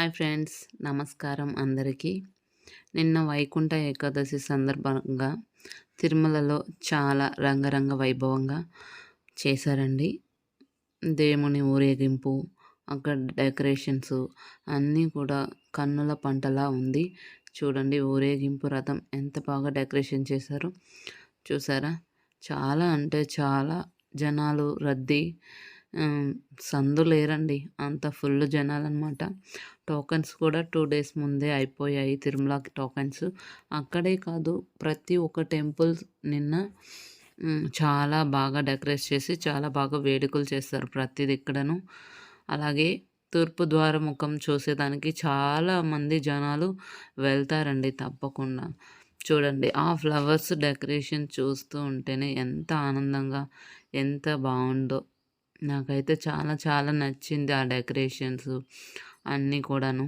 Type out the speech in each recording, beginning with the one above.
Hi friends, నమస్కారం అందరికీ. నిన్న వైకుంఠ ఏకాదశి సందర్భంగా తిరుమలలో చాలా రంగరంగ వైభవంగా చేశారండి. దేవుని ఊరేగింపు, అక్కడ డెకరేషన్స్ అన్నీ కూడా కన్నుల పంటలా ఉంది. చూడండి, ఊరేగింపు రథం ఎంత బాగా డెకరేషన్ చేశారో చూసారా? చాలా అంటే చాలా జనాలు రద్దీ. సందు లేరండి, అంత ఫుల్ జనాలన్నమాట. టోకెన్స్ కూడా 2 డేస్ ముందే అయిపోయాయి తిరుమలకి టోకెన్స్. అక్కడే కాదు, ప్రతి ఒక్క టెంపుల్స్ నిన్న చాలా బాగా డెకరేట్ చేసి చాలా బాగా వేడుకలు చేస్తారు ప్రతిది ఇక్కడను. అలాగే తూర్పు ద్వారముఖం చూసేదానికి చాలామంది జనాలు వెళ్తారండి తప్పకుండా. చూడండి, ఆ ఫ్లవర్స్ డెకరేషన్ చూస్తూ ఉంటేనే ఎంత ఆనందంగా, ఎంత బావుందో. నాకైతే చాలా చాలా నచ్చింది ఆ డెకరేషన్స్ అన్నీ కూడాను.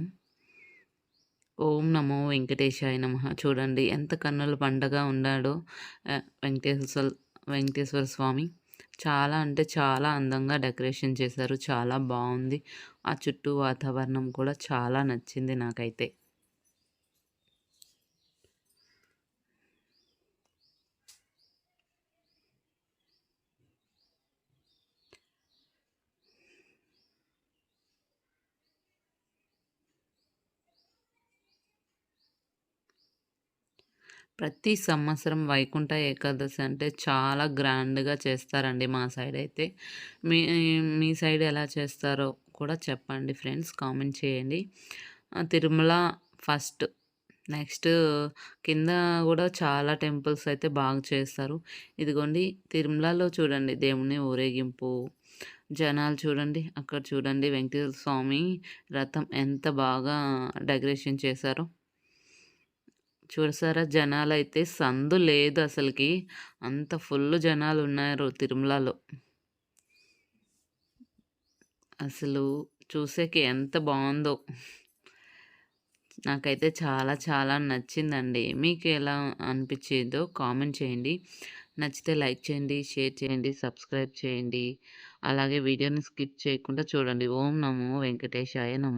ఓం నమో వెంకటేశాయ నమః. చూడండి ఎంత కన్నుల పండగ ఉన్నాడో వెంకటేశ్వర స్వామి. చాలా అంటే చాలా అందంగా డెకరేషన్ చేశారు. చాలా బావుంది. ఆ చుట్టూ వాతావరణం కూడా చాలా నచ్చింది నాకైతే. ప్రతి సంవత్సరం వైకుంఠ ఏకాదశి అంటే చాలా గ్రాండ్‌గా చేస్తారండి మా సైడ్ అయితే. మీ మీ సైడ్ ఎలా చేస్తారో కూడా చెప్పండి ఫ్రెండ్స్, కామెంట్ చేయండి. తిరుమల ఫస్ట్, నెక్స్ట్ కింద గూడా చాలా టెంపుల్స్ అయితే బాగా చేస్తారు. ఇదిగోండి తిరుమలలో చూడండి దేవుని ఊరేగింపు. జనాలు చూడండి, అక్కడ చూడండి వెంకటేశ్వర స్వామి రథం ఎంత బాగా డెకరేషన్ చేశారో. చూసారా, జనాలైతే సందు లేదు అసలకి. అంత ఫుల్ జనాలున్నారు తిరుమలలో. అసలు చూసేకి ఎంత బావుందో. నాకైతే చాలా చాలా నచ్చిందండి. మీకు ఎలా అనిపిచ్చిందో కామెంట్ చేయండి. నచ్చితే లైక్ చేయండి, షేర్ చేయండి, సబ్స్క్రైబ్ చేయండి. అలాగే వీడియోని స్కిప్ చేయకుండా చూడండి. ఓం నమో వెంకటేశాయ నమః.